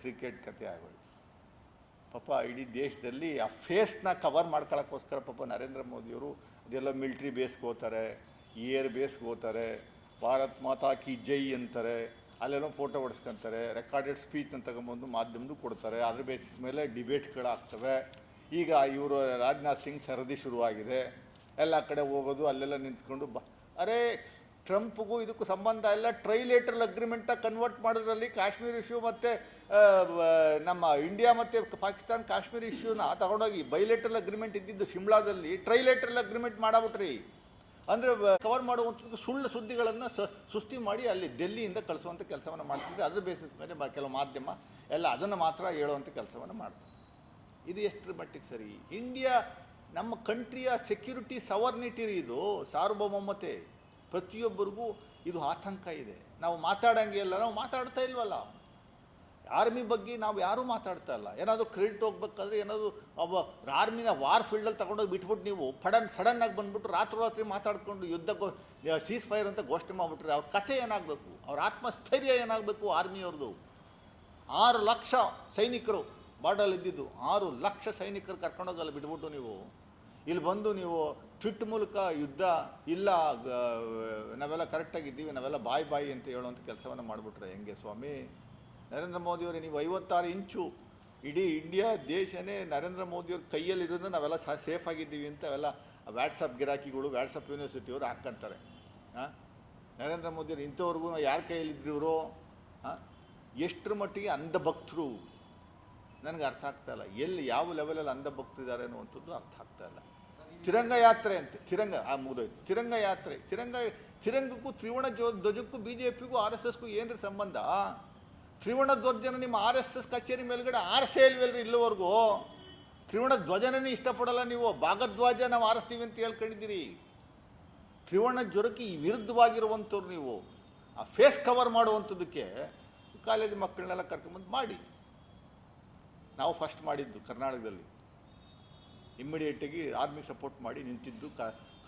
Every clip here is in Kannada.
ಕ್ರಿಕೆಟ್ ಕತೆ ಆಗೋಯ್ತು. ಪಾಪ ಇಡೀ ದೇಶದಲ್ಲಿ ಆ ಫೇಸ್ನ ಕವರ್ ಮಾಡ್ಕೊಳ್ಳೋಕ್ಕೋಸ್ಕರ ಪಾಪ ನರೇಂದ್ರ ಮೋದಿಯವರು ಅದೆಲ್ಲ ಮಿಲ್ಟ್ರಿ ಬೇಸ್ಗೆ ಹೋಗ್ತಾರೆ, ಏರ್ ಬೇಸ್ಗೆ ಹೋಗ್ತಾರೆ, ಭಾರತ್ ಮಾತಾ ಕಿ ಜೈ ಅಂತಾರೆ, ಅಲ್ಲೆಲ್ಲ ಫೋಟೋ ಹೊಡ್ಸ್ಕೊತಾರೆ, ರೆಕಾರ್ಡೆಡ್ ಸ್ಪೀಚ್ನ ತಗೊಂಬಂದು ಮಾಧ್ಯಮದ್ದು ಕೊಡ್ತಾರೆ. ಅದ್ರ ಬೇಸಿಸ್ ಮೇಲೆ ಡಿಬೇಟ್ಗಳಾಗ್ತವೆ. ಈಗ ಇವರು ರಾಜನಾಥ್ ಸಿಂಗ್ ಸರದಿ ಶುರುವಾಗಿದೆ, ಎಲ್ಲ ಕಡೆ ಹೋಗೋದು, ಅಲ್ಲೆಲ್ಲ ನಿಂತ್ಕೊಂಡು ಅರೆ ಟ್ರಂಪ್ಗೂ ಇದಕ್ಕೂ ಸಂಬಂಧ ಇಲ್ಲ, ಟ್ರೈಲೇಟ್ರಲ್ ಅಗ್ರಿಮೆಂಟಾಗಿ ಕನ್ವರ್ಟ್ ಮಾಡೋದ್ರಲ್ಲಿ ಕಾಶ್ಮೀರ್ ಇಶ್ಯೂ ಮತ್ತು ನಮ್ಮ ಇಂಡಿಯಾ ಮತ್ತು ಪಾಕಿಸ್ತಾನ ಕಾಶ್ಮೀರ್ ಇಶ್ಯೂನ ತಗೊಂಡೋಗಿ ಬೈಲೇಟ್ರಲ್ ಅಗ್ರಿಮೆಂಟ್ ಇದ್ದಿದ್ದು ಶಿಮ್ಲಾದಲ್ಲಿ ಟ್ರೈಲೇಟ್ರಲ್ ಅಗ್ರಿಮೆಂಟ್ ಮಾಡಬಿಟ್ರಿ. ಅಂದರೆ ಕವರ್ ಮಾಡುವಂಥದ್ದು ಸುಳ್ಳು ಸುದ್ದಿಗಳನ್ನು ಸೃಷ್ಟಿ ಮಾಡಿ ಅಲ್ಲಿ ಡೆಲ್ಲಿಯಿಂದ ಕಳಿಸುವಂಥ ಕೆಲಸವನ್ನು ಮಾಡ್ತಿದ್ರೆ, ಅದ್ರ ಬೇಸಿಸ್ ಮೇಲೆ ಕೆಲವು ಮಾಧ್ಯಮ ಎಲ್ಲ ಅದನ್ನು ಮಾತ್ರ ಹೇಳುವಂಥ ಕೆಲಸವನ್ನು ಮಾಡ್ತಾರೆ. ಇದು ಎಷ್ಟರ ಮಟ್ಟಿಗೆ ಸರಿ? ಇಂಡಿಯಾ ನಮ್ಮ ಕಂಟ್ರಿಯ ಸೆಕ್ಯೂರಿಟಿ ಸವರ್ನಿಟಿ, ಇದು ಸಾರ್ವಭೌಮತೆ, ಪ್ರತಿಯೊಬ್ಬರಿಗೂ ಇದು ಆತಂಕ ಇದೆ. ನಾವು ಮಾತಾಡೋಂಗೆ ಇಲ್ಲ, ನಾವು ಮಾತಾಡ್ತಾ ಇಲ್ವಲ್ಲ. ಆರ್ಮಿ ಬಗ್ಗೆ ನಾವು ಯಾರೂ ಮಾತಾಡ್ತಾ ಇಲ್ಲ. ಏನಾದರೂ ಕ್ರೆಡಿಟ್ ಹೋಗ್ಬೇಕಾದ್ರೆ ಏನಾದರೂ ಆರ್ಮಿನ ವಾರ್ ಫೀಲ್ಡಲ್ಲಿ ತಗೊಂಡೋಗಿ ಬಿಟ್ಬಿಟ್ಟು ನೀವು ಸಡನ್ನಾಗಿ ಬಂದುಬಿಟ್ಟು ರಾತ್ರಿ ಮಾತಾಡ್ಕೊಂಡು ಸೀಸ್ ಫೈರ್ ಅಂತ ಘೋಷಣೆ ಮಾಡಿಬಿಟ್ರೆ ಅವ್ರ ಕಥೆ ಏನಾಗಬೇಕು? ಅವ್ರ ಆತ್ಮಸ್ಥೈರ್ಯ ಏನಾಗಬೇಕು? ಆರ್ಮಿಯವ್ರದ್ದು 6 ಲಕ್ಷ ಸೈನಿಕರು ಬಾರ್ಡಲ್ಲಿ ಇದ್ದಿದ್ದು, 6 ಲಕ್ಷ ಸೈನಿಕರು ಕರ್ಕೊಂಡೋಗಲ್ಲ ಬಿಟ್ಬಿಟ್ಟು ನೀವು ಇಲ್ಲಿ ಬಂದು ನೀವು ಟ್ವಿಟ್ ಮೂಲಕ ಯುದ್ಧ ಇಲ್ಲ, ನಾವೆಲ್ಲ ಕರೆಕ್ಟಾಗಿದ್ದೀವಿ, ನಾವೆಲ್ಲ ಬಾಯಿ ಅಂತ ಹೇಳುವಂಥ ಕೆಲಸವನ್ನು ಮಾಡಿಬಿಟ್ರೆ ಹೆಂಗೆ ಸ್ವಾಮಿ? ನರೇಂದ್ರ ಮೋದಿಯವರೇ, ನೀವು 56 ಇಂಚು ಇಡೀ ಇಂಡಿಯಾ ದೇಶನೇ ನರೇಂದ್ರ ಮೋದಿಯವ್ರ ಕೈಯಲ್ಲಿರೋದು, ನಾವೆಲ್ಲ ಸೇಫ್ ಆಗಿದ್ದೀವಿ ಅಂತ ಅವೆಲ್ಲ ವ್ಯಾಟ್ಸಪ್ ಗಿರಾಕಿಗಳು, ವ್ಯಾಟ್ಸಪ್ ಯೂನಿವರ್ಸಿಟಿಯವರು ಹಾಕ್ಕೊಂತಾರೆ. ನರೇಂದ್ರ ಮೋದಿಯವರು ಇಂಥವ್ರಿಗೂ ಯಾರ ಕೈಯಲ್ಲಿದ್ರು ಇವರು? ಎಷ್ಟರ ಮಟ್ಟಿಗೆ ಅಂಧಭಕ್ತರು ನನಗೆ ಅರ್ಥ ಆಗ್ತಾ ಇಲ್ಲ. ಎಲ್ಲಿ ಯಾವ ಲೆವೆಲಲ್ಲಿ ಅಂಧಭಕ್ತರಿದ್ದಾರೆ ಅನ್ನುವಂಥದ್ದು ಅರ್ಥ ಆಗ್ತಾ ಇಲ್ಲ. ತಿರಂಗ ಯಾತ್ರೆ ಅಂತೆ, ಮುಗಿದೋಯ್ತು. ತಿರಂಗ ಯಾತ್ರೆ, ತಿರಂಗಕ್ಕೂ ತ್ರಿವರ್ಣ ಧ್ವಜಕ್ಕೂ BJPಗೂ RSSಗೂ ಏನ್ರಿ ಸಂಬಂಧ? ತ್ರಿವರ್ಣ ಧ್ವಜನ ನಿಮ್ಮ RSS ಕಚೇರಿ ಮೇಲ್ಗಡೆ ಆರಿಸೇ ಇಲ್ವಲ್ರಿ ಇಲ್ಲಿವರೆಗೂ. ತ್ರಿವರ್ಣ ಧ್ವಜನೇ ಇಷ್ಟಪಡಲ್ಲ ನೀವು, ಭಾಗಧ್ವಜ ನಾವು ಆರಿಸ್ತೀವಿ ಅಂತ ಹೇಳ್ಕೊಂಡಿದ್ದೀರಿ. ತ್ರಿವರ್ಣ ಜ್ವರಕ್ಕೆ ವಿರುದ್ಧವಾಗಿರುವಂಥವ್ರು ನೀವು. ಆ ಫೇಸ್ ಕವರ್ ಮಾಡುವಂಥದ್ದಕ್ಕೆ ಕಾಲೇಜ್ ಮಕ್ಕಳನ್ನೆಲ್ಲ ಕರ್ಕೊಂಬಂದು ಮಾಡಿ. ನಾವು ಫಸ್ಟ್ ಮಾಡಿದ್ದು ಕರ್ನಾಟಕದಲ್ಲಿ ಇಮ್ಮಿಡಿಯೇಟಾಗಿ ಆರ್ಮಿಗೆ ಸಪೋರ್ಟ್ ಮಾಡಿ ನಿಂತಿದ್ದು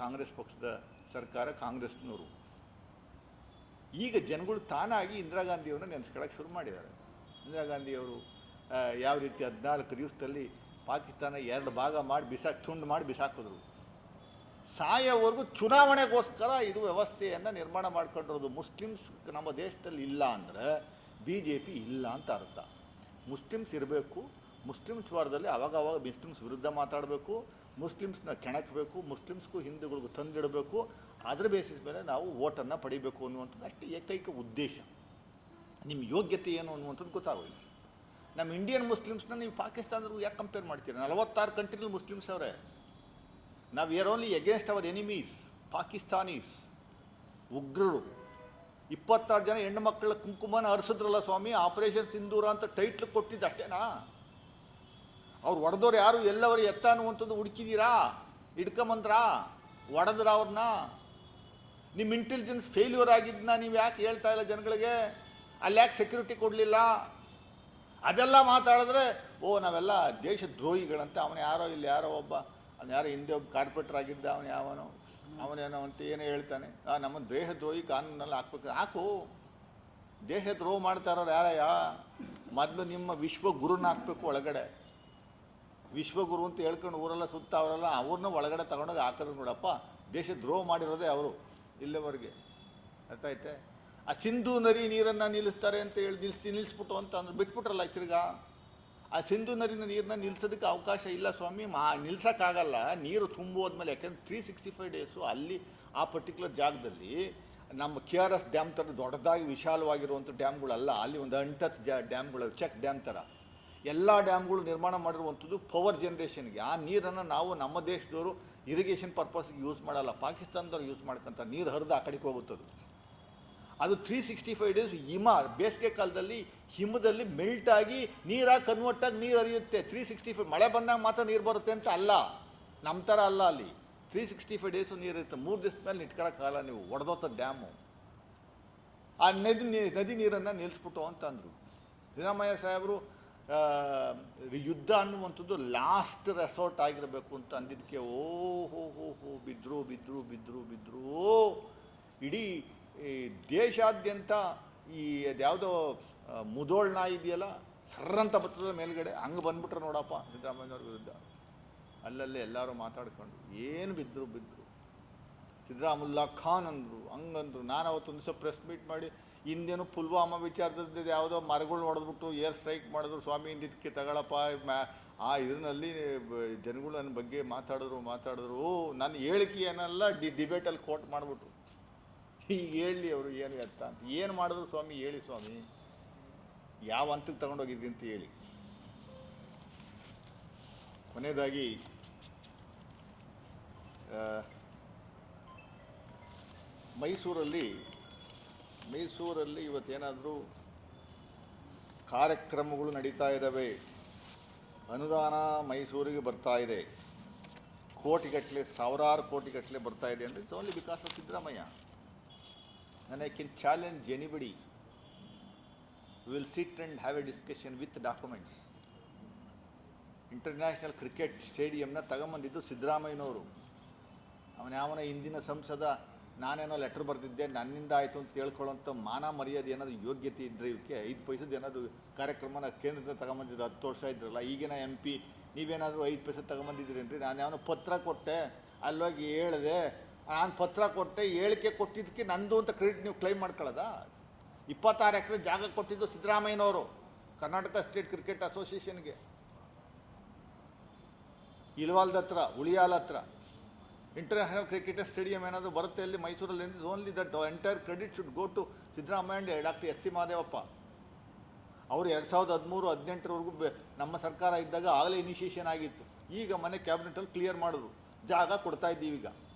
ಕಾಂಗ್ರೆಸ್ ಪಕ್ಷದ ಸರ್ಕಾರ, ಕಾಂಗ್ರೆಸ್ನವರು. ಈಗ ಜನಗಳು ತಾನಾಗಿ ಇಂದಿರಾ ಗಾಂಧಿಯವ್ರನ್ನ ನೆನೆಸ್ಕೊಳ್ಳೋಕ್ಕೆ ಶುರು ಮಾಡಿದ್ದಾರೆ. ಇಂದಿರಾ ಗಾಂಧಿಯವರು ಯಾವ ರೀತಿ 14 ದಿವಸದಲ್ಲಿ ಪಾಕಿಸ್ತಾನ 2 ಭಾಗ ಮಾಡಿ ತುಂಡು ಮಾಡಿ ಬಿಸಾಕಿದ್ರು. ಸಾಯೋವರೆಗೂ ಚುನಾವಣೆಗೋಸ್ಕರ ಇದು ವ್ಯವಸ್ಥೆಯನ್ನು ನಿರ್ಮಾಣ ಮಾಡ್ಕೊಂಡಿರೋದು. ಮುಸ್ಲಿಮ್ಸ್ ನಮ್ಮ ದೇಶದಲ್ಲಿ ಇಲ್ಲ ಅಂದರೆ BJP ಇಲ್ಲ ಅಂತ ಅರ್ಥ. ಮುಸ್ಲಿಮ್ಸ್ ಇರಬೇಕು, ಮುಸ್ಲಿಮ್ಸ್ ವಾರದಲ್ಲಿ ಅವಾಗವಾಗ ಮುಸ್ಲಿಮ್ಸ್ ವಿರುದ್ಧ ಮಾತಾಡಬೇಕು, ಮುಸ್ಲಿಮ್ಸ್ನ ಕೆಣಕಬೇಕು, ಮುಸ್ಲಿಮ್ಸ್ಗೂ ಹಿಂದೂಗಳಿಗೂ ತಂದಿಡಬೇಕು. ಅದರ ಬೇಸಿಸ್ ಮೇಲೆ ನಾವು ವೋಟನ್ನು ಪಡಿಬೇಕು ಅನ್ನುವಂಥದ್ದು ಅಷ್ಟೇ ಏಕೈಕ ಉದ್ದೇಶ. ನಿಮ್ಮ ಯೋಗ್ಯತೆ ಏನು ಅನ್ನುವಂಥದ್ದು ಗೊತ್ತಾಗೋಲ್ಲ. ನಮ್ಮ ಇಂಡಿಯನ್ ಮುಸ್ಲಿಮ್ಸ್ನ ನೀವು ಪಾಕಿಸ್ತಾನದವ್ರಿಗೂ ಯಾಕೆ ಕಂಪೇರ್ ಮಾಡ್ತೀರಿ? 46 ಕಂಟ್ರಿನಲ್ಲಿ ಮುಸ್ಲಿಮ್ಸ್ ಅವರೇ. ನಾವು we are only against our enemies, Pakistanis, ಉಗ್ರರು. 26 ಜನ ಹೆಣ್ಣು ಮಕ್ಕಳ ಕುಂಕುಮನ ಹರಿಸಿದ್ರಲ್ಲ ಸ್ವಾಮಿ, ಆಪರೇಷನ್ ಸಿಂಧೂರ ಅಂತ ಟೈಟ್ಲ್ ಕೊಟ್ಟಿದ್ದು ಅಷ್ಟೇನಾ? ಅವ್ರು ಹೊಡೆದವ್ರು ಯಾರು, ಎಲ್ಲವರು ಎತ್ತ ಅನ್ನುವಂಥದ್ದು ಹುಡುಕಿದ್ದೀರಾ? ಹಿಡ್ಕೊಂಬಂದ್ರಾ? ಹೊಡೆದ್ರ ಅವ್ರನ್ನ? ನಿಮ್ಮ ಇಂಟೆಲಿಜೆನ್ಸ್ ಫೇಲ್ಯೂರ್ ಆಗಿದ್ದನ್ನ ನೀವು ಯಾಕೆ ಹೇಳ್ತಾ ಇಲ್ಲ ಜನಗಳಿಗೆ? ಅಲ್ಲಿ ಯಾಕೆ ಸೆಕ್ಯೂರಿಟಿ ಕೊಡಲಿಲ್ಲ? ಅದೆಲ್ಲ ಮಾತಾಡಿದ್ರೆ ನಾವೆಲ್ಲ ದೇಶದ್ರೋಹಿಗಳಂತೆ. ಅವನು ಯಾರೋ ಇಲ್ಲಿ ಯಾರೋ ಒಬ್ಬ, ಅವನು ಯಾರೋ ಹಿಂದೆ ಒಬ್ಬ ಕಾರ್ಪೊರೇಟರ್ ಆಗಿದ್ದ, ಅವನೇನೋ ಅಂತ ಏನೋ ಹೇಳ್ತಾನೆ, ನಮ್ಮ ದೇಶದ್ರೋಹಿ ಕಾನೂನಲ್ಲಿ ಹಾಕ್ಬೇಕು. ಹಾಕು. ದೇಶದ್ರೋಹ ಮಾಡ್ತಾ ಇರೋರು ಯಾರಯ್ಯ? ಮೊದಲು ನಿಮ್ಮ ವಿಶ್ವಗುರುನ ಹಾಕಬೇಕು ಒಳಗಡೆ. ವಿಶ್ವಗುರು ಅಂತ ಹೇಳ್ಕೊಂಡು ಊರೆಲ್ಲ ಸುತ್ತ ಅವರೆಲ್ಲ ಅವ್ರನ್ನ ಒಳಗಡೆ ತಗೊಂಡೋಗಿ ಹಾಕಿದ್ರು. ನೋಡಪ್ಪ, ದೇಶದ್ರೋಹ ಮಾಡಿರೋದೇ ಅವರು ಇಲ್ಲಿವರೆಗೆ. ಅರ್ಥ ಐತೆ? ಆ ಸಿಂಧೂ ನದಿ ನೀರನ್ನು ನಿಲ್ಲಿಸ್ತಾರೆ ಅಂತ ಹೇಳಿ ನಿಲ್ಲಿಸ್ಬಿಟ್ಟು ಅಂತ ಅಂದ್ರೆ ಬಿಟ್ಬಿಟ್ರಲ್ಲ ತಿರ್ಗಾ. ಆ ಸಿಂಧೂ ನದಿನ ನೀರನ್ನ ನಿಲ್ಲಿಸೋದಕ್ಕೆ ಅವಕಾಶ ಇಲ್ಲ ಸ್ವಾಮಿ, ನಿಲ್ಸೋಕ್ಕಾಗಲ್ಲ. ನೀರು ತುಂಬೋದ್ಮೇಲೆ, ಯಾಕೆಂದ್ರೆ 365 ಡೇಸು ಅಲ್ಲಿ ಆ ಪರ್ಟಿಕ್ಯುಲರ್ ಜಾಗದಲ್ಲಿ ನಮ್ಮ KRS ಡ್ಯಾಮ್ ಥರ ದೊಡ್ಡದಾಗಿ ವಿಶಾಲವಾಗಿರುವಂಥ ಡ್ಯಾಮ್ಗಳಲ್ಲ. ಅಲ್ಲಿ ಒಂದು 8 ಡ್ಯಾಮ್ಗಳು, ಚೆಕ್ ಡ್ಯಾಮ್ ಥರ ಎಲ್ಲ ಡ್ಯಾಮ್ಗಳು ನಿರ್ಮಾಣ ಮಾಡಿರುವಂಥದ್ದು ಪವರ್ ಜನ್ರೇಷನ್ಗೆ. ಆ ನೀರನ್ನು ನಾವು ನಮ್ಮ ದೇಶದವರು ಇರಿಗೇಷನ್ ಪರ್ಪಸ್ಗೆ ಯೂಸ್ ಮಾಡಲ್ಲ, ಪಾಕಿಸ್ತಾನದವ್ರು ಯೂಸ್ ಮಾಡ್ಕೊಂತಾರೆ. ನೀರು ಹರಿದು ಆ ಕಡೆಗೆ ಹೋಗುತ್ತದೆ. ಅದು 365 ಡೇಸ್ ಹಿಮ, ಬೇಸಿಗೆ ಕಾಲದಲ್ಲಿ ಹಿಮದಲ್ಲಿ ಮೆಲ್ಟಾಗಿ ನೀರಾಗಿ ಕನ್ವರ್ಟ್ ಆಗಿ ನೀರು ಹರಿಯುತ್ತೆ. 365 ಮಳೆ ಬಂದಾಗ ಮಾತ್ರ ನೀರು ಬರುತ್ತೆ ಅಂತ ಅಲ್ಲ, ನಮ್ಮ ಥರ ಅಲ್ಲ. ಅಲ್ಲಿ 365 ಡೇಸು ನೀರಿರುತ್ತೆ. 3 ದಿವಸ ಮೇಲೆ ಇಟ್ಕೊಳ್ಳೋಕ್ಕಾಗಲ್ಲ ನೀವು, ಒಡೆದೋತ ಡ್ಯಾಮು. ಆ ನದಿ ನೀರನ್ನು ನಿಲ್ಲಿಸ್ಬಿಟ್ಟು ಅಂತಂದರು ಸಿದ್ದರಾಮಯ್ಯ ಸಾಹೇಬರು. ಯುದ್ಧ ಅನ್ನುವಂಥದ್ದು ಲಾಸ್ಟ್ ರೆಸಾರ್ಟ್ ಆಗಿರಬೇಕು ಅಂತ ಅಂದಿದ್ದಕ್ಕೆ ಬಿದ್ದರು. ಇಡೀ ದೇಶಾದ್ಯಂತ ಈ ಯಾವುದೋ ಮುದೋಳ್ ನಾಯಿ ಇದೆಯಲ್ಲ, ಸರ್ರಂತ ಬರ್ತದ ಮೇಲ್ಗಡೆ. ಹಂಗೆ ಬಂದ್ಬಿಟ್ರೆ ನೋಡಪ್ಪ ಸಿದ್ದರಾಮಯ್ಯವ್ರ ವಿರುದ್ಧ. ಅಲ್ಲಲ್ಲೇ ಎಲ್ಲರೂ ಮಾತಾಡ್ಕೊಂಡು ಏನು ಬಿದ್ದರು. ಸಿದ್ದರಾಮುಲ್ಲಾ ಖಾನ್ ಅಂದರು, ಹಂಗಂದರು. ನಾನು ಅವತ್ತೊಂದು ದಿವಸ ಪ್ರೆಸ್ ಮೀಟ್ ಮಾಡಿ ಹಿಂದೇನು ಪುಲ್ವಾಮಾ ವಿಚಾರದಲ್ಲಿ ಯಾವುದೋ ಮರಗಳು ಹೊಡೆದ್ಬಿಟ್ಟು ಏರ್ ಸ್ಟ್ರೈಕ್ ಮಾಡಿದ್ರು, ಸ್ವಾಮಿ ಹಿಂದಿದ್ದಕ್ಕೆ ತಗೊಳಪ್ಪ ಆ ಇದರಲ್ಲಿ ಜನಗಳು ನನ್ನ ಬಗ್ಗೆ ಮಾತಾಡಿದ್ರು. ನನ್ನ ಹೇಳಿಕೆ ಏನಲ್ಲ ಡಿಬೇಟಲ್ಲಿ ಕೋಟ್ ಮಾಡಿಬಿಟ್ರು. ಈಗ ಹೇಳಿ ಅವರು ಏನು ಎತ್ತ ಅಂತ. ಏನು ಮಾಡಿದ್ರು ಸ್ವಾಮಿ ಹೇಳಿ ಸ್ವಾಮಿ, ಯಾವ ಹಂತಕ್ಕೆ ತಗೊಂಡೋಗಿದ್ರಿ ಅಂತ ಹೇಳಿ. ಕೊನೆಯದಾಗಿ ಮೈಸೂರಲ್ಲಿ ಇವತ್ತೇನಾದರೂ ಕಾರ್ಯಕ್ರಮಗಳು ನಡೀತಾ ಇದ್ದಾವೆ, ಅನುದಾನ ಮೈಸೂರಿಗೆ ಬರ್ತಾ ಇದೆ, ಕೋಟಿಗಟ್ಟಲೆ ಸಾವಿರಾರು ಕೋಟಿಗಟ್ಟಲೆ ಬರ್ತಾ ಇದೆ ಅಂದರೆ it's only because of Siddaramaiah. And I can challenge anybody. We will sit and have a discussion with documents. International cricket ಸ್ಟೇಡಿಯಂನ ತಗೊಂಬಂದಿದ್ದು ಸಿದ್ದರಾಮಯ್ಯನವರು. ಅವನ ಹಿಂದಿನ ಸಂಸದ ನಾನೇನೋ ಲೆಟ್ರ್ ಬರೆದಿದ್ದೆ, ನನ್ನಿಂದ ಆಯಿತು ಅಂತ ಹೇಳ್ಕೊಳ್ಳೋಂಥ ಮಾನ ಮರ್ಯಾದೆ ಏನಾದರೂ ಯೋಗ್ಯತೆ ಇದ್ದರೆ ಇವಕ್ಕೆ 5 ಪೈಸದ ಏನಾದರೂ ಕಾರ್ಯಕ್ರಮನ ಕೇಂದ್ರದಿಂದ ತಗೊಂಬಂದಿದ್ದು 10 ವರ್ಷ ಇದ್ರಲ್ಲ. ಈಗಿನ MP ನೀವೇನಾದರೂ 5 ಪೈಸೆ ತಗೊಂಬಂದಿದ್ದೀರಿ ಅಂದರೆ ನಾನು ಯಾವನೋ ಪತ್ರ ಕೊಟ್ಟೆ, ಅಲ್ಲೋಗಿ ಹೇಳಿದೆ, ನಾನು ಪತ್ರ ಕೊಟ್ಟೆ, ಹೇಳಿಕೆ ಕೊಟ್ಟಿದ್ದಕ್ಕೆ ನಂದು ಅಂತ ಕ್ರೆಡಿಟ್ ನೀವು ಕ್ಲೈಮ್ ಮಾಡ್ಕೊಳ್ಳೋದ? 26 ಎಕರೆ ಜಾಗ ಕೊಟ್ಟಿದ್ದು ಸಿದ್ದರಾಮಯ್ಯನವರು ಕರ್ನಾಟಕ ಸ್ಟೇಟ್ ಕ್ರಿಕೆಟ್ ಅಸೋಸಿಯೇಷನ್ಗೆ, ಇಲ್ವಾಲ್ದ ಹತ್ರ, ಉಳಿಯಾಲ ಹತ್ರ. ಇಂಟರ್ನ್ಯಾಷನಲ್ ಕ್ರಿಕೆಟ್ ಸ್ಟೇಡಿಯಂ ಏನಾದರೂ ಬರುತ್ತೆ ಅಲ್ಲಿ ಮೈಸೂರಲ್ಲಿ, only that entire credit should go to Siddaramaiah and doctor S C Mahadevappa. ಅವರು 2013-18ವರೆಗೂ ನಮ್ಮ ಸರ್ಕಾರ ಇದ್ದಾಗ ಆಗಲೇ ಇನಿಷಿಯೇಷನ್ ಆಗಿತ್ತು. ಈಗ ಮನೆ ಕ್ಯಾಬಿನೆಟಲ್ಲಿ ಕ್ಲಿಯರ್ ಮಾಡಿದ್ರು, ಜಾಗ ಕೊಡ್ತಾ ಇದ್ದೀವಿ. ಈಗ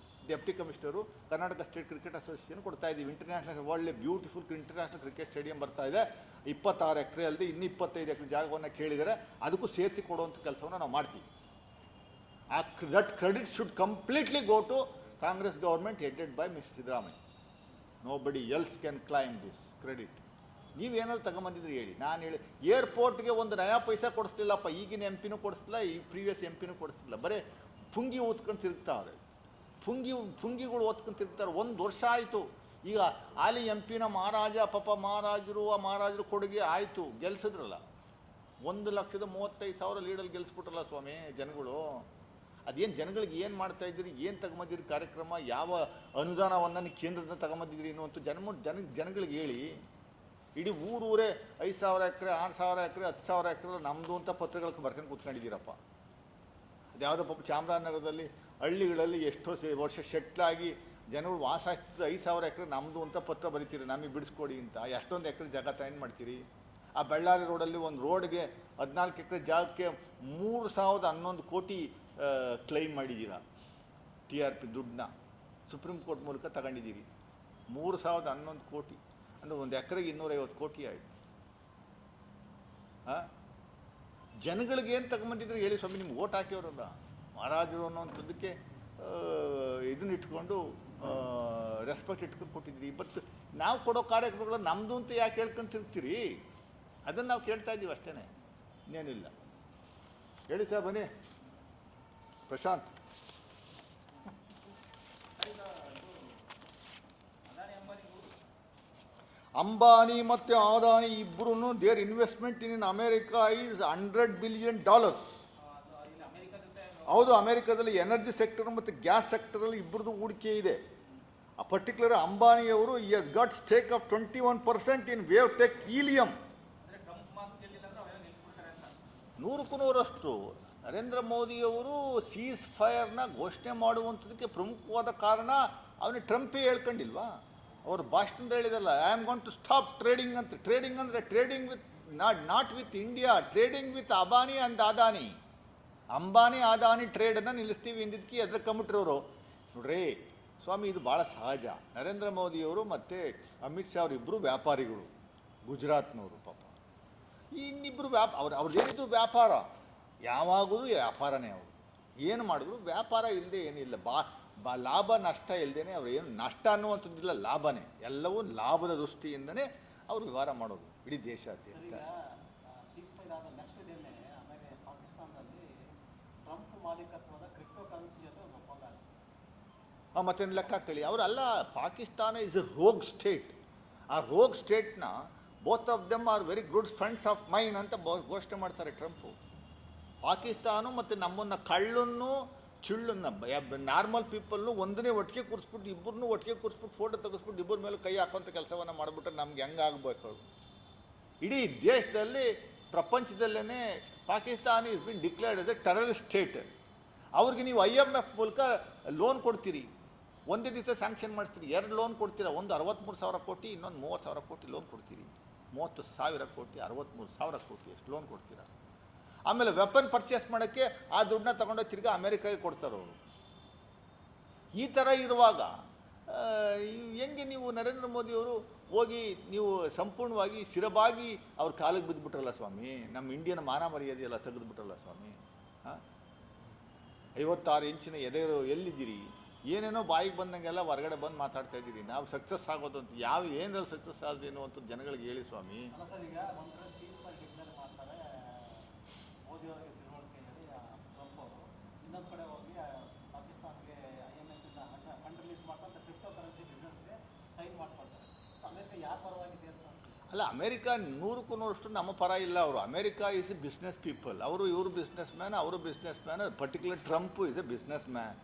deputy commissioner Karnataka state cricket association ಕೊಡ್ತಾ ಇದ್ದೀವಿ. ಇಂಟರ್ನ್ಯಾಷನಲ್ ಒಳ್ಳೆ ಬ್ಯೂಟಿಫುಲ್ ಇಂಟರ್ನ್ಯಾಷನಲ್ ಕ್ರಿಕೆಟ್ ಸ್ಟೇಡಿಯಂ ಬರ್ತಾ ಇದೆ. 26 ಎಕರೆ ಅಲ್ಲದೆ ಇನ್ನೂ 25 ಎಕರೆ ಜಾಗವನ್ನು ಕೇಳಿದರೆ ಅದಕ್ಕೂ ಸೇರಿಸಿ ಕೊಡುವಂಥ ಕೆಲಸವನ್ನು ನಾವು ಮಾಡ್ತೀವಿ. That credit should completely go to Congress government headed by mister Siddaramaiah. Nobody else can claim this credit. ನೀವೇನಾದ್ರು ತಗೊಂಬಂದಿದ್ರಿ ಹೇಳಿ. ನಾನು ಹೇಳಿ ಏರ್ಪೋರ್ಟ್ಗೆ ಒಂದು ನಯಾ ಪೈಸಾ ಕೊಡಿಸ್ಲಿಲ್ಲಪ್ಪ. ಈಗಿನ MP ಕೊಡಿಸ್ಲಿಲ್ಲ, ಈ ಪ್ರೀವಿಯಸ್ MP ಕೊಡಿಸ್ಲಿಲ್ಲ. ಬರೀ ಪುಂಗಿ ಓದ್ಕೊಂಡು ತಿರುಗ್ತಾವ್ರೆ. ಪುಂಗಿಗಳು ಓದ್ಕೊಂಡು ತಿರುಗ್ತಾರೆ. 1 ವರ್ಷ ಆಯಿತು. ಈಗ ಹಾಲಿ MP ಮಹಾರಾಜ ಮಹಾರಾಜರು, ಆ ಮಹಾರಾಜರು ಕೊಡುಗೆ ಆಯಿತು, ಗೆಲ್ಸಿದ್ರಲ್ಲ. 1,35,000 ಲೀಡಲ್ಲಿ ಗೆಲ್ಸ್ಬಿಟ್ರಲ್ಲ ಸ್ವಾಮಿ ಜನಗಳು. ಅದೇನು ಜನಗಳಿಗೆ ಏನು ಮಾಡ್ತಾಯಿದ್ದೀರಿ, ಏನು ತಗೊಂಬಂದಿರಿ ಕಾರ್ಯಕ್ರಮ, ಯಾವ ಅನುದಾನವನ್ನು ಕೇಂದ್ರದಿಂದ ತಗೊಂಬಂದಿದ್ರಿ ಅನ್ನುವಂಥ ಜನಗಳಿಗೆ ಹೇಳಿ. ಇಡೀ ಊರೇ 5,000 ಎಕರೆ, 6,000 ಎಕರೆ, 10,000 ಎಕರೆ ನಮ್ಮದು ಅಂತ ಪತ್ರಗಳಿಗೆ ಬರ್ಕೊಂಡು ಕೂತ್ಕೊಂಡಿದ್ದೀರಪ್ಪ. ಅದ್ಯಾವುದೋ ಪಾಪ ಚಾಮರಾಜನಗರದಲ್ಲಿ ಹಳ್ಳಿಗಳಲ್ಲಿ ಎಷ್ಟೋ ವರ್ಷ ಶೆಟ್ಲಾಗಿ ಜನಗಳು ವಾಸ ಆಗ್ತಿದ್ದು 5,000 ಎಕರೆ ನಮ್ಮದು ಅಂತ ಪತ್ರ ಬರಿತೀರಿ, ನಮಗೆ ಬಿಡಿಸ್ಕೊಡಿ ಅಂತ. ಎಷ್ಟೊಂದು ಎಕರೆ ಜಾಗ ಏನು ಮಾಡ್ತೀರಿ? ಆ ಬಳ್ಳಾರಿ ರೋಡಲ್ಲಿ ಒಂದು ರೋಡ್ಗೆ 14 ಎಕರೆ ಜಾಗಕ್ಕೆ 3,011 ಕೋಟಿ ಕ್ಲೈಮ್ ಮಾಡಿದ್ದೀರಾ. TRP ದುಡ್ಡನ್ನ ಸುಪ್ರೀಂ ಕೋರ್ಟ್ ಮೂಲಕ ತಗೊಂಡಿದ್ದೀರಿ. 3,011 ಕೋಟಿ ಅಂದರೆ ಒಂದು ಎಕರೆಗೆ 250 ಕೋಟಿ ಆಯಿತು. ಜನಗಳಿಗೆ ಏನು ತಗೊಂಬಂದಿದ್ರೆ ಹೇಳಿ ಸ್ವಾಮಿ. ನಿಮ್ಗೆ ಓಟ್ ಹಾಕಿವ್ರಲ್ಲ ಮಹಾರಾಜರು ಅನ್ನೋಂಥದ್ದಕ್ಕೆ ಇದನ್ನ ಇಟ್ಕೊಂಡು ರೆಸ್ಪೆಕ್ಟ್ ಇಟ್ಕೊಂಡು ಕೊಟ್ಟಿದ್ರಿ. ಬಟ್ ನಾವು ಕೊಡೋ ಕಾರ್ಯಕ್ರಮಗಳು ನಮ್ಮದು ಅಂತ ಯಾಕೆ ಹೇಳ್ಕೊಂಡು ತಿರ್ಗ್ತೀರಿ? ಅದನ್ನು ನಾವು ಕೇಳ್ತಾ ಇದ್ದೀವಿ ಅಷ್ಟೇ, ಇನ್ನೇನಿಲ್ಲ. ಹೇಳಿ ಸರ್, ಬನ್ನಿ. ಪ್ರಶಾಂತ್, ಅಂಬಾನಿ ಮತ್ತು ಅದಾನಿ ಇಬ್ಬರೂ their investment in America is $100 billion. ಹೌದು, ಅಮೇರಿಕಾದಲ್ಲಿ ಎನರ್ಜಿ ಸೆಕ್ಟರ್ ಮತ್ತು ಗ್ಯಾಸ್ ಸೆಕ್ಟರಲ್ಲಿ ಇಬ್ಬರದು ಹೂಡಿಕೆ ಇದೆ. ಆ ಪರ್ಟಿಕ್ಯುಲರ್ ಅಂಬಾನಿಯವರು ಈ has got stake of 21% in wave tech helium. 100ಕ್ಕೂ 100ರಷ್ಟು ನರೇಂದ್ರ ಮೋದಿಯವರು ಸೀಸ್ ಫೈರ್ನ ಘೋಷಣೆ ಮಾಡುವಂಥದ್ದಕ್ಕೆ ಪ್ರಮುಖವಾದ ಕಾರಣ ಅವನಿಗೆ ಟ್ರಂಪೇ ಹೇಳ್ಕೊಂಡಿಲ್ವಾ? ಅವರು ಭಾಷಣದಲ್ಲಿ ಹೇಳಿದಲ್ಲ, I am going to stop trading ಅಂತ. ಟ್ರೇಡಿಂಗ್ ಅಂದರೆ trading with not with India, trading with Ambani and Adani. Ambani Adani ಟ್ರೇಡನ್ನು ನಿಲ್ಲಿಸ್ತೀವಿ ಎಂದಿದ್ದಕ್ಕೆ ಎದ್ರ ಕಂಬಿಟ್ರವರು. ನೋಡ್ರಿ ಸ್ವಾಮಿ, ಇದು ಭಾಳ ಸಹಜ. ನರೇಂದ್ರ ಮೋದಿಯವರು ಮತ್ತು ಅಮಿತ್ ಶಾ ಅವರಿಬ್ಬರು ವ್ಯಾಪಾರಿಗಳು, ಗುಜರಾತ್ನವರು. ಪಾಪ ಇನ್ನಿಬ್ಬರು ಅವ್ರು ಏನಿದ್ರು ವ್ಯಾಪಾರ, ಯಾವಾಗಲೂ ವ್ಯಾಪಾರನೇ. ಅವರು ಏನು ಮಾಡಿದ್ರು ವ್ಯಾಪಾರ ಇಲ್ಲದೆ ಏನಿಲ್ಲ. ಲಾಭ ನಷ್ಟ ಇಲ್ಲದೇ ಅವ್ರು ಏನು ನಷ್ಟ ಅನ್ನುವಂಥದ್ದಿಲ್ಲ, ಲಾಭನೇ. ಎಲ್ಲವೂ ಲಾಭದ ದೃಷ್ಟಿಯಿಂದನೇ ಅವರು ವ್ಯವಹಾರ ಮಾಡೋದು ಇಡೀ ದೇಶಾದ್ಯಂತ. ಮತ್ತೇನು ಲೆಕ್ಕ ಹಾಕೊಳ್ಳಿ. ಅವರಲ್ಲ, Pakistan is a rogue state. ಆ ರೋಗ್ ಸ್ಟೇಟ್ನ both of them are very good friends of mine ಅಂತ ಘೋಷಣೆ ಮಾಡ್ತಾರೆ ಟ್ರಂಪು. ಪಾಕಿಸ್ತಾನ ಮತ್ತು ನಮ್ಮನ್ನು ಕಳ್ಳನ್ನು ಚಿಳ್ಳನ್ನು ನಾರ್ಮಲ್ ಪೀಪಲ್ನು ಒಂದನೇ ಒಟ್ಟಿಗೆ ಕೂರಿಸ್ಬಿಟ್ಟು ಇಬ್ಬರನ್ನೂ ಒಟ್ಟಿಗೆ ಕೂರಿಸ್ಬಿಟ್ಟು ಫೋಟೋ ತೆಗೆಸ್ಬಿಟ್ಟು ಇಬ್ಬರ ಮೇಲೆ ಕೈ ಹಾಕೋಂಥ ಕೆಲಸವನ್ನು ಮಾಡಿಬಿಟ್ರೆ ನಮ್ಗೆ ಹೆಂಗೆ ಆಗಬೇಕು? ಇಡೀ ದೇಶದಲ್ಲಿ ಪ್ರಪಂಚದಲ್ಲೇ Pakistan is been declared as a terrorist state. ಅವ್ರಿಗೆ ನೀವು IMF ಮೂಲಕ ಲೋನ್ ಕೊಡ್ತೀರಿ, ಒಂದೇ ದಿವಸ ಸ್ಯಾಂಕ್ಷನ್ ಮಾಡಿಸ್ತೀರಿ, 2 ಲೋನ್ ಕೊಡ್ತೀರಾ, ಒಂದು 63,000 ಕೋಟಿ, ಇನ್ನೊಂದು 30,000 ಕೋಟಿ ಲೋನ್ ಕೊಡ್ತೀರಿ. 30,000 ಕೋಟಿ 63,000 ಕೋಟಿ ಎಷ್ಟು ಲೋನ್ ಕೊಡ್ತೀರಾ? ಆಮೇಲೆ ವೆಪನ್ ಪರ್ಚೇಸ್ ಮಾಡೋಕ್ಕೆ ಆ ದುಡ್ಡನ್ನ ತಗೊಂಡು ತಿರ್ಗಾ ಅಮೇರಿಕಾಗೆ ಕೊಡ್ತಾರೆ ಅವರು. ಈ ಥರ ಇರುವಾಗ ಹೆಂಗೆ ನೀವು ನರೇಂದ್ರ ಮೋದಿಯವರು ಹೋಗಿ ನೀವು ಸಂಪೂರ್ಣವಾಗಿ ಶಿರಬಾಗಿ ಅವ್ರ ಕಾಲಿಗೆ ಬಿದ್ದುಬಿಟ್ರಲ್ಲ ಸ್ವಾಮಿ, ನಮ್ಮ ಇಂಡಿಯನ್ ಮಾನ ಮರ್ಯಾದೆ ಎಲ್ಲ ತೆಗೆದುಬಿಟ್ರಲ್ಲ ಸ್ವಾಮಿ. 56 ಇಂಚಿನ ಎದೆರು ಎಲ್ಲಿದ್ದೀರಿ? ಏನೇನೋ ಬಾಯಿಗೆ ಬಂದಂಗೆಲ್ಲ ಹೊರಗಡೆ ಬಂದು ಮಾತಾಡ್ತಾ ಇದ್ದೀರಿ. ನಾವು ಸಕ್ಸಸ್ ಆಗೋದು ಅಂತ ಏನಲ್ಲಿ ಸಕ್ಸಸ್ ಆದ್ರೇನು ಅಂತ ಜನಗಳಿಗೆ ಹೇಳಿ ಸ್ವಾಮಿ. ಅಲ್ಲ, ಅಮೇರಿಕಾ 100ಕ್ಕೂ 100ರಷ್ಟು ನಮ್ಮ ಪರ ಇಲ್ಲ. ಅವರು America is a business people. ಇವರು ಬಿಸ್ನೆಸ್ ಮ್ಯಾನ್, ಅವರು business man. Particular Trump is a business man.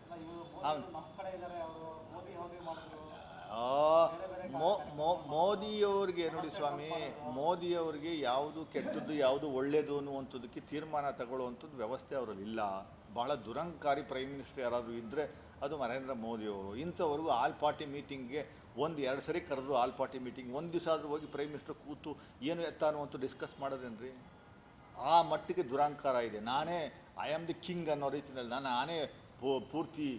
ಮೋದಿಯವ್ರಿಗೆ ನೋಡಿ ಸ್ವಾಮಿ, ಮೋದಿಯವ್ರಿಗೆ ಯಾವುದು ಕೆಟ್ಟದ್ದು ಯಾವುದು ಒಳ್ಳೆಯದು ಅನ್ನುವಂಥದ್ದಕ್ಕೆ ತೀರ್ಮಾನ ತಗೊಳ್ಳುವಂಥದ್ದು ವ್ಯವಸ್ಥೆ ಅವರಲ್ಲಿ ಇಲ್ಲ. ಭಾಳ ದುರಂಕಾರಿ ಪ್ರೈಮ್ ಮಿನಿಸ್ಟರ್ ಯಾರಾದರೂ ಇದ್ದರೆ ಅದು ನರೇಂದ್ರ ಮೋದಿಯವರು. ಇಂಥವ್ರಿಗೂ ಆಲ್ ಪಾರ್ಟಿ ಮೀಟಿಂಗ್ಗೆ 1-2 ಸರಿ ಕರೆದ್ರು. ಆಲ್ ಪಾರ್ಟಿ ಮೀಟಿಂಗ್ ಒಂದು ದಿವಸ ಆದರೂ ಹೋಗಿ ಪ್ರೈಮ್ ಮಿನಿಸ್ಟರ್ ಕೂತು ಏನು ಎತ್ತ ಅನ್ನುವಂಥ ಡಿಸ್ಕಸ್ ಮಾಡೋದೇನ್ರಿ? ಆ ಮಟ್ಟಿಗೆ ದುರಂಕಾರ ಇದೆ. ಐ ಆಮ್ ದಿ ಕಿಂಗ್ ಅನ್ನೋ ರೀತಿಯಲ್ಲಿ ನಾನೇ ಪೂರ್ತಿ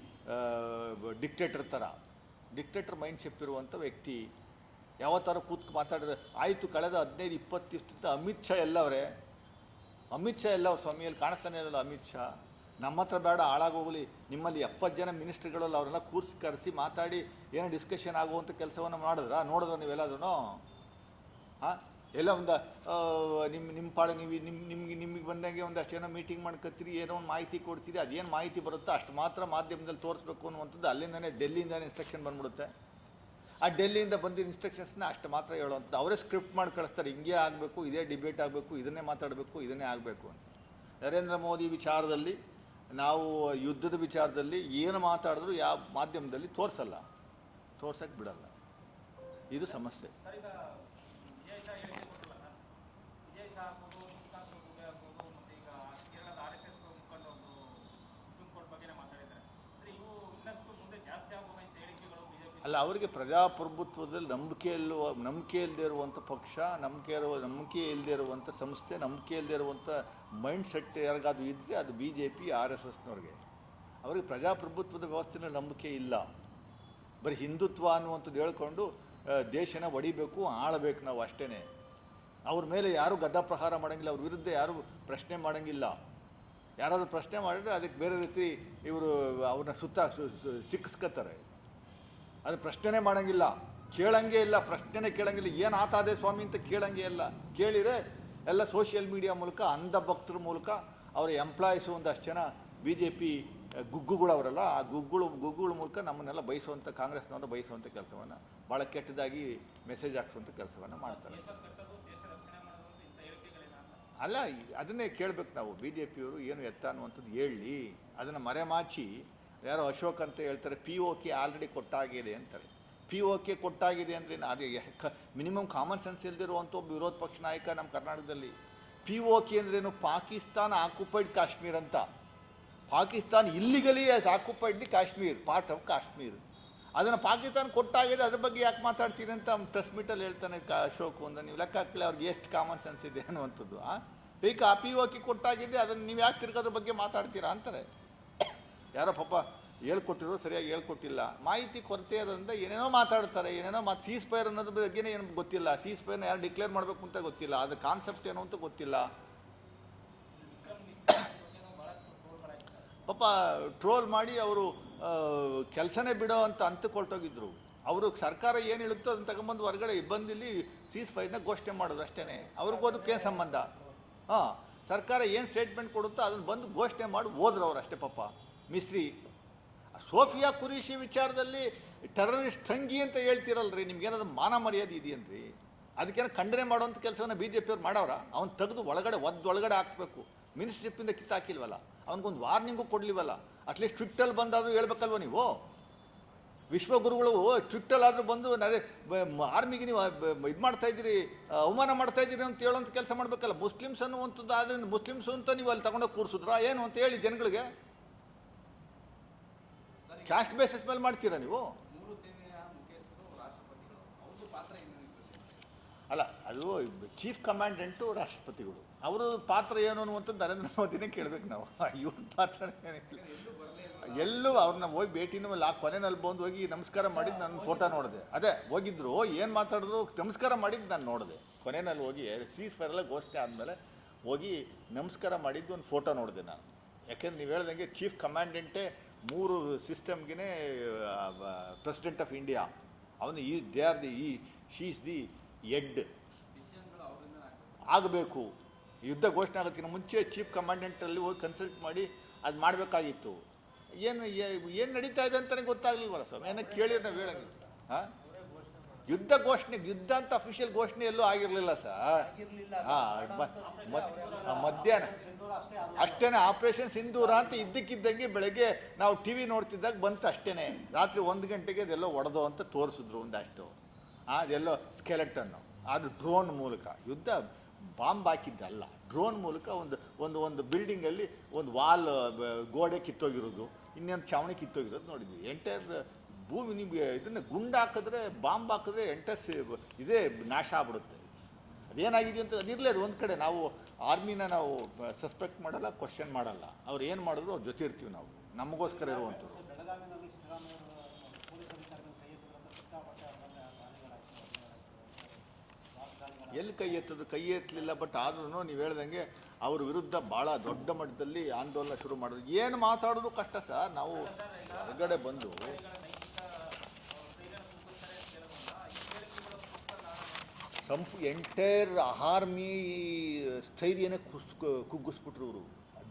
ಡಿಕ್ಟೇಟರ್ ಥರ, ಡಿಕ್ಟೇಟರ್ ಮೈಂಡ್ಶಿಪ್ ಇರುವಂಥ ವ್ಯಕ್ತಿ. ಯಾವ ಥರ ಕೂತ್ಕು ಮಾತಾಡಿದ್ರೆ ಆಯಿತು. ಕಳೆದ 15-20 ದಿವಸದಿಂದ ಅಮಿತ್ ಶಾ ಎಲ್ಲವರೇ, ಅಮಿತ್ ಶಾ ಎಲ್ಲವ್ರು ಸ್ವಾಮಿಯಲ್ಲಿ ಕಾಣಿಸ್ತಾನೆ ಇರಲ್ಲ. ಅಮಿತ್ ಶಾ ನಮ್ಮ ಹತ್ರ ಬೇಡ, ಹಾಳಾಗೋಗಲಿ. ನಿಮ್ಮಲ್ಲಿ 70 ಜನ ಮಿನಿಸ್ಟ್ರಿಗಳಲ್ಲ, ಅವರೆಲ್ಲ ಕರೆಸಿ ಮಾತಾಡಿ ಏನೋ ಡಿಸ್ಕಷನ್ ಆಗುವಂಥ ಕೆಲಸವನ್ನು ನೋಡಿದ್ರ ನೀವೆಲ್ಲರೂ? ಎಲ್ಲ ಒಂದು ನಿಮ್ಮ ಪಾಡು ನಿಮಗೆ ಬಂದಂಗೆ ಒಂದಷ್ಟು ಏನೋ ಮೀಟಿಂಗ್ ಮಾಡ್ಕೊತೀರಿ, ಏನೋ ಒಂದು ಮಾಹಿತಿ ಕೊಡ್ತೀರಿ. ಅದೇನು ಮಾಹಿತಿ ಬರುತ್ತೋ ಅಷ್ಟು ಮಾತ್ರ ಮಾಧ್ಯಮದಲ್ಲಿ ತೋರಿಸ್ಬೇಕು ಅನ್ನುವಂಥದ್ದು ಅಲ್ಲಿಂದನೇ ಡೆಲ್ಲಿಯಿಂದನೇ ಇನ್ಸ್ಟ್ರಕ್ಷನ್ ಬಂದ್ಬಿಡುತ್ತೆ. ಆ ಡೆಲ್ಲಿಯಿಂದ ಬಂದಿದ್ದ ಇನ್ಸ್ಟ್ರಕ್ಷನ್ಸ್ನ ಅಷ್ಟು ಮಾತ್ರ ಹೇಳುವಂಥದ್ದು. ಅವರೇ ಸ್ಕ್ರಿಪ್ಟ್ ಮಾಡಿ ಕಳಿಸ್ತಾರೆ, ಹಿಂಗೆ ಆಗಬೇಕು, ಇದೇ ಡಿಬೇಟ್ ಆಗಬೇಕು, ಇದನ್ನೇ ಮಾತಾಡಬೇಕು, ಇದನ್ನೇ ಆಗಬೇಕು ಅಂತ. ನರೇಂದ್ರ ಮೋದಿ ವಿಚಾರದಲ್ಲಿ ನಾವು ಯುದ್ಧದ ವಿಚಾರದಲ್ಲಿ ಏನು ಮಾತಾಡಿದ್ರು ಯಾವ ಮಾಧ್ಯಮದಲ್ಲಿ ತೋರ್ಸಕ್ಕೆ ಬಿಡಲ್ಲ. ಇದು ಸಮಸ್ಯೆ. ಅಲ್ಲ, ಅವರಿಗೆ ಪ್ರಜಾಪ್ರಭುತ್ವದಲ್ಲಿ ನಂಬಿಕೆ ಇಲ್ಲದೆ ಇರುವಂಥ ಪಕ್ಷ, ನಂಬಿಕೆ ಇಲ್ಲದೆ ಇರುವಂಥ ಸಂಸ್ಥೆ, ನಂಬಿಕೆ ಇಲ್ಲದೆ ಇರುವಂಥ ಮೈಂಡ್ ಸೆಟ್ ಯಾರಿಗಾದ್ರು ಇದ್ದರೆ ಅದು BJP RSSನವ್ರಿಗೆ. ಅವರಿಗೆ ಪ್ರಜಾಪ್ರಭುತ್ವದ ವ್ಯವಸ್ಥೆನ ನಂಬಿಕೆ ಇಲ್ಲ. ಬರೀ ಹಿಂದುತ್ವ ಅನ್ನುವಂಥದ್ದು ಹೇಳ್ಕೊಂಡು ದೇಶನ ಒಡಿಬೇಕು, ಆಳಬೇಕು ನಾವು ಅಷ್ಟೇ. ಅವ್ರ ಮೇಲೆ ಯಾರೂ ಗದ್ದಾಪ್ರಹಾರ ಮಾಡೋಂಗಿಲ್ಲ, ಅವ್ರ ವಿರುದ್ಧ ಯಾರೂ ಪ್ರಶ್ನೆ ಮಾಡೋಂಗಿಲ್ಲ. ಯಾರಾದರೂ ಪ್ರಶ್ನೆ ಮಾಡಿದ್ರೆ ಅದಕ್ಕೆ ಬೇರೆ ರೀತಿ ಇವರು ಅವ್ರನ್ನ ಸಿಕ್ಕಿಸ್ಕೊತಾರೆ. ಅದು ಪ್ರಶ್ನೆ ಮಾಡೋಂಗಿಲ್ಲ, ಕೇಳಂಗೆ ಇಲ್ಲ, ಪ್ರಶ್ನೆ ಕೇಳಂಗಿಲ್ಲ. ಏನು ಆತಾದೆ ಸ್ವಾಮಿ ಅಂತ ಕೇಳಂಗೆ ಇಲ್ಲ. ಕೇಳಿದರೆ ಎಲ್ಲ ಸೋಷಿಯಲ್ ಮೀಡಿಯಾ ಮೂಲಕ, ಅಂಧ ಭಕ್ತರ ಮೂಲಕ, ಅವರ ಎಂಪ್ಲಾಯೀಸು ಒಂದಷ್ಟು ಜನ BJP ಗುಗ್ಗುಗಳವರಲ್ಲ, ಆ ಗುಗ್ಗುಗಳ ಮೂಲಕ ನಮ್ಮನ್ನೆಲ್ಲ ಬಯಸುವಂಥ, ಕಾಂಗ್ರೆಸ್ನವರು ಬಯಸುವಂಥ ಕೆಲಸವನ್ನು, ಭಾಳ ಕೆಟ್ಟದಾಗಿ ಮೆಸೇಜ್ ಹಾಕ್ಸುವಂಥ ಕೆಲಸವನ್ನು ಮಾಡ್ತಾರೆ. ಅಲ್ಲ, ಅದನ್ನೇ ಕೇಳಬೇಕು ನಾವು. BJPಯವರು ಏನು ಎತ್ತ ಅನ್ನುವಂಥದ್ದು ಹೇಳಿ, ಅದನ್ನು ಮರೆಮಾಚಿ ಯಾರೋ ಅಶೋಕ್ ಅಂತ ಹೇಳ್ತಾರೆ POK ಆಲ್ರೆಡಿ ಕೊಟ್ಟಾಗಿದೆ ಅಂತಾರೆ. POK ಕೊಟ್ಟಾಗಿದೆ ಅಂದರೆ ಅದೇ ಮಿನಿಮಮ್ ಕಾಮನ್ ಸೆನ್ಸ್ ಇಲ್ದಿರುವಂಥ ಒಬ್ಬ ವಿರೋಧ ಪಕ್ಷ ನಾಯಕ ನಮ್ಮ ಕರ್ನಾಟಕದಲ್ಲಿ. POK ಅಂದ್ರೇನು? ಪಾಕಿಸ್ತಾನ ಆಕ್ಯುಪೈಡ್ ಕಾಶ್ಮೀರ್ ಅಂತ. ಪಾಕಿಸ್ತಾನ ಇಲ್ಲಿಗಲಿ as occupied the Kashmir, part of Kashmir. ಅದನ್ನು ಪಾಕಿಸ್ತಾನ ಕೊಟ್ಟಾಗಿದೆ, ಅದ್ರ ಬಗ್ಗೆ ಯಾಕೆ ಮಾತಾಡ್ತೀನಿ ಅಂತ ಪ್ರೆಸ್ ಮೀಟಲ್ಲಿ ಹೇಳ್ತಾನೆ ಅಶೋಕ್. ಒಂದು ನೀವು ಲೆಕ್ಕ ಹಾಕಲಿ ಅವ್ರಿಗೆ ಎಷ್ಟು ಕಾಮನ್ ಸೆನ್ಸ್ ಇದೆ ಅನ್ನುವಂಥದ್ದು. ಈಗ POK ಕೊಟ್ಟಾಗಿದೆ, ಅದನ್ನು ನೀವು ಯಾಕೆ ತಿರ್ಗೋದ್ರ ಬಗ್ಗೆ ಮಾತಾಡ್ತೀರಾ ಅಂತಾರೆ. ಯಾರೋ ಪಾಪ ಹೇಳ್ಕೊಟ್ಟಿರೋ ಸರಿಯಾಗಿ ಹೇಳ್ಕೊಟ್ಟಿಲ್ಲ, ಮಾಹಿತಿ ಕೊರತೆ ಇರೋದ್ರಿಂದ ಏನೇನೋ ಮಾತಾಡ್ತಾರೆ. ಏನೇನೋ ಸೀಸ್ಫೈರ್ ಅನ್ನೋದ್ರ ಬಗ್ಗೆನೇ ಏನು ಗೊತ್ತಿಲ್ಲ. ಸೀಸ್ಫೈರ್ನ ಯಾರು ಡಿಕ್ಲೇರ್ ಮಾಡಬೇಕು ಅಂತ ಗೊತ್ತಿಲ್ಲ, ಅದು ಕಾನ್ಸೆಪ್ಟ್ ಏನು ಅಂತ ಗೊತ್ತಿಲ್ಲ. ಪಾಪ ಟ್ರೋಲ್ ಮಾಡಿ ಅವರು ಕೆಲಸನೇ ಬಿಡೋ ಅಂತ ಹೊರಟೋಗಿದ್ರು. ಅವರು ಸರ್ಕಾರ ಏನು ಹೇಳುತ್ತೋ ಅದನ್ನು ತಗೊಂಬಂದು ಹೊರಗಡೆ ಬಂದಿಲ್ಲಿ ಸೀಸ್ಫೈರ್ನ ಘೋಷಣೆ ಮಾಡೋದು ಅಷ್ಟೇ. ಅವ್ರಿಗೂ ಅದಕ್ಕೇನು ಸಂಬಂಧ? ಸರ್ಕಾರ ಏನು ಸ್ಟೇಟ್ಮೆಂಟ್ ಕೊಡುತ್ತೋ ಅದನ್ನು ಬಂದು ಘೋಷಣೆ ಮಾಡಿ ಹೋದ್ರು ಅವ್ರು ಅಷ್ಟೇ. ಪಾಪ ಮಿಸ್ರಿ ಸೋಫಿಯಾ ಕುರೇಶಿ ವಿಚಾರದಲ್ಲಿ ಟೆರರಿಸ್ಟ್ ತಂಗಿ ಅಂತ ಹೇಳ್ತಿರಲ್ರಿ, ನಿಮ್ಗೇನಾದ್ರು ಮಾನ ಮರ್ಯಾದೆ ಇದೆಯೇನ್ರಿ? ಅದಕ್ಕೇನೋ ಖಂಡನೆ ಮಾಡುವಂಥ ಕೆಲಸವನ್ನು ಬಿ ಜೆ ಪಿಯವ್ರು ಮಾಡವ್ರ. ಅವ್ನು ತೆಗೆದು ಒಳಗಡೆ ಹಾಕಬೇಕು. ಮಿನಿಸ್ಟ್ರಿಪ್ಪಿಂದ ಕಿತ್ತಾಕಿಲ್ವಲ್ಲ, ಅವ್ನಿಗೊಂದು ವಾರ್ನಿಂಗು ಕೊಡಲಿವಲ್ಲ. ಅಟ್ಲೀಸ್ಟ್ ಟ್ವಿಟ್ಟಲ್ಲಿ ಬಂದಾದರೂ ಹೇಳ್ಬೇಕಲ್ವ ನೀವು? ವಿಶ್ವಗುರುಗಳು ಟ್ವಿಟ್ಟಲ್ಲಾದರೂ ಬಂದು ಆರ್ಮಿಗೆ ನೀವು ಇದು ಮಾಡ್ತಾಯಿದ್ದೀರಿ, ಅವಮಾನ ಮಾಡ್ತಾಯಿದ್ದೀರಿ ಅಂತ ಹೇಳೋಂಥ ಕೆಲಸ ಮಾಡಬೇಕಲ್ಲ. ಮುಸ್ಲಿಮ್ಸ್ ಅನ್ನುವಂಥದ್ದು ಆದ್ದರಿಂದ ಮುಸ್ಲಿಮ್ಸು ಅಂತ ನೀವು ಅಲ್ಲಿ ತಗೊಂಡೋಗಿ ಕೂರಿಸಿದ್ರಾ ಏನು ಅಂತ ಹೇಳಿ ಜನಗಳಿಗೆ? ಕ್ಯಾಸ್ಟ್ ಬೇಸಿಸ್ ಮೇಲೆ ಮಾಡ್ತೀರಾ ನೀವು? ಅಲ್ಲ, ಅದು ಚೀಫ್ ಕಮಾಂಡೆಂಟು ರಾಷ್ಟ್ರಪತಿಗಳು, ಅವರು ಪಾತ್ರ ಏನು ಅನ್ನುವಂಥದ್ದು ನರೇಂದ್ರ ಮೋದಿನೇ ಕೇಳಬೇಕು ನಾವು. ಇವ್ರ ಪಾತ್ರ ಎಲ್ಲೂ ಅವ್ರನ್ನ ಹೋಗಿ ಭೇಟಿನೂ ಇಲ್ಲ. ಕೊನೆಯಲ್ಲಿ ಬಂದು ಹೋಗಿ ನಮಸ್ಕಾರ ಮಾಡಿದ್ದು ನಾನು ಫೋಟೋ ನೋಡಿದೆ. ಅದೇ ಹೋಗಿದ್ರು, ಏನು ಮಾತಾಡಿದ್ರು, ನಮಸ್ಕಾರ ಮಾಡಿದ್ದು ನಾನು ನೋಡಿದೆ. ಕೊನೆಯಲ್ಲಿ ಹೋಗಿ ಸೀಸ್ ಫೈರೆಲ್ಲ ಘೋಷಣೆ ಆದಮೇಲೆ ಹೋಗಿ ನಮಸ್ಕಾರ ಮಾಡಿದ್ದು ಒಂದು ಫೋಟೋ ನೋಡಿದೆ ನಾನು. ಯಾಕೆಂದ್ರೆ ನೀವು ಹೇಳ್ದಂಗೆ ಚೀಫ್ ಕಮಾಂಡೆಂಟೇ 3 ಸಿಸ್ಟಮ್ಗೆ ಪ್ರೆಸಿಡೆಂಟ್ ಆಫ್ ಇಂಡಿಯಾ. ಅವನು ಶೀ ಈಸ್ ದಿ ಎಡ್ ಆಗಬೇಕು. ಯುದ್ಧ ಘೋಷಣೆ ಆಗೋದಕ್ಕಿಂತ ಮುಂಚೆ ಚೀಫ್ ಕಮಾಂಡೆಂಟಲ್ಲಿ ಹೋಗಿ ಕನ್ಸಲ್ಟ್ ಮಾಡಿ ಅದು ಮಾಡಬೇಕಾಗಿತ್ತು. ಏನು ನಡೀತಾ ಇದೆ ಅಂತಲೇ ಗೊತ್ತಾಗಲಿಲ್ವಲ್ಲ ಸ್ವಾಮಿ? ಏನೋ ಕೇಳಿದ್ರೆ ನಾವು ಹೇಳಂಗಿಲ್ಲ. ಹಾಂ, ಯುದ್ಧ ಅಂತ ಅಫಿಷಿಯಲ್ ಘೋಷಣೆ ಎಲ್ಲೂ ಆಗಿರಲಿಲ್ಲ ಸರ್. ಮಧ್ಯಾಹ್ನ ಅಷ್ಟೇ ಆಪರೇಷನ್ ಸಿಂಧೂರ ಅಂತ ಇದ್ದಕ್ಕಿದ್ದಂಗೆ ಬೆಳಗ್ಗೆ ನಾವು ಟಿ ವಿ ನೋಡ್ತಿದ್ದಾಗ ಬಂತು ಅಷ್ಟೇ. ರಾತ್ರಿ 1 ಗಂಟೆಗೆ ಅದೆಲ್ಲೋ ಒಡೆದು ಅಂತ ತೋರಿಸಿದ್ರು ಒಂದಷ್ಟು. ಅದೆಲ್ಲೋ ಸ್ಕೆಲೆಟನ್ನು. ಅದು ಡ್ರೋನ್ ಮೂಲಕ ಯುದ್ಧ, ಬಾಂಬ್ ಹಾಕಿದ್ದಲ್ಲ, ಡ್ರೋನ್ ಮೂಲಕ ಒಂದು ಬಿಲ್ಡಿಂಗಲ್ಲಿ ಒಂದು ವಾಲ್ ಗೋಡೆ ಕಿತ್ತೋಗಿರೋದು, ಇನ್ನೊಂದು ಛಾವಣಿ ಕಿತ್ತೋಗಿರೋದು ನೋಡಿದ್ವಿ. ಎಂಟೈರ್ ಭೂಮಿ ನಿಮಗೆ ಇದನ್ನು ಗುಂಡು ಹಾಕಿದ್ರೆ, ಬಾಂಬ್ ಹಾಕಿದ್ರೆ ಎಂಟೈರ್ ಇದೇ ನಾಶ ಆಗ್ಬಿಡುತ್ತೆ. ಅದೇನಾಗಿದೆ ಅಂತ ಅದಿರಲೇ ಅದು ಒಂದು ಕಡೆ. ನಾವು ಆರ್ಮಿನ ನಾವು ಸಸ್ಪೆಕ್ಟ್ ಮಾಡಲ್ಲ, ಕ್ವಶನ್ ಮಾಡಲ್ಲ. ಅವ್ರು ಏನು ಮಾಡಿದ್ರು ಅವ್ರ ಜೊತೆ ಇರ್ತೀವಿ ನಾವು, ನಮಗೋಸ್ಕರ ಇರುವಂಥದ್ದು. ಎಲ್ಲಿ ಕೈ ಎತ್ತಲಿಲ್ಲ. ಬಟ್ ಆದ್ರೂ ನೀವು ಹೇಳ್ದಂಗೆ ಅವ್ರ ವಿರುದ್ಧ ಭಾಳ ದೊಡ್ಡ ಮಟ್ಟದಲ್ಲಿ ಆಂದೋಲನ ಶುರು ಮಾಡಿದ್ರು. ಏನು ಮಾತಾಡೋದು ಕಷ್ಟ ಸರ್. ನಾವು ಹೊರಗಡೆ ಬಂದು ಎಂಟೈರ್ ಆರ್ಮಿ ಸ್ಥೈರ್ಯನೇ ಕುಗ್ಗಿಸ್ಬಿಟ್ರು ಇವರು.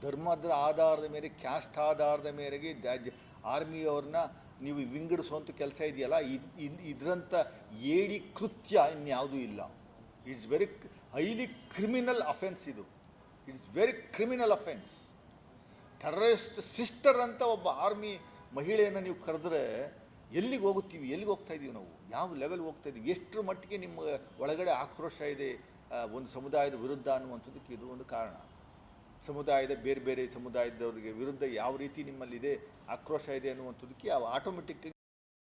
ಧರ್ಮದ ಆಧಾರದ ಮೇಲೆ, ಕ್ಯಾಸ್ಟ್ ಆಧಾರದ ಮೇರೆಗೆ ಆರ್ಮಿಯವ್ರನ್ನ ನೀವು ವಿಂಗಡಿಸುವಂಥ ಕೆಲಸ ಇದೆಯಲ್ಲ, ಇದರಂಥ ಏಡಿ ಕೃತ್ಯ ಇನ್ಯಾವುದೂ ಇಲ್ಲ. It's very highly criminal offence ಇದು. It's very criminal offence. Terrorist sister ಅಂತ ಒಬ್ಬ ಆರ್ಮಿ ಮಹಿಳೆಯನ್ನು ನೀವು ಕರೆದ್ರೆ ಎಲ್ಲಿಗೆ ಹೋಗ್ತಾ ಇದ್ದೀವಿ ನಾವು? ಯಾವ ಲೆವೆಲ್ ಹೋಗ್ತಾ ಇದ್ದೀವಿ? ಎಷ್ಟರ ಮಟ್ಟಿಗೆ ನಿಮ್ಮ ಒಳಗಡೆ ಆಕ್ರೋಶ ಇದೆ ಒಂದು ಸಮುದಾಯದ ವಿರುದ್ಧ ಅನ್ನುವಂಥದ್ದಕ್ಕೆ ಇದು ಒಂದು ಕಾರಣ. ಬೇರೆ ಬೇರೆ ಸಮುದಾಯದವ್ರಿಗೆ ವಿರುದ್ಧ ಯಾವ ರೀತಿ ನಿಮ್ಮಲ್ಲಿದೆ ಆಕ್ರೋಶ ಇದೆ ಅನ್ನುವಂಥದ್ದಕ್ಕೆ ಆಟೋಮೆಟಿಕ್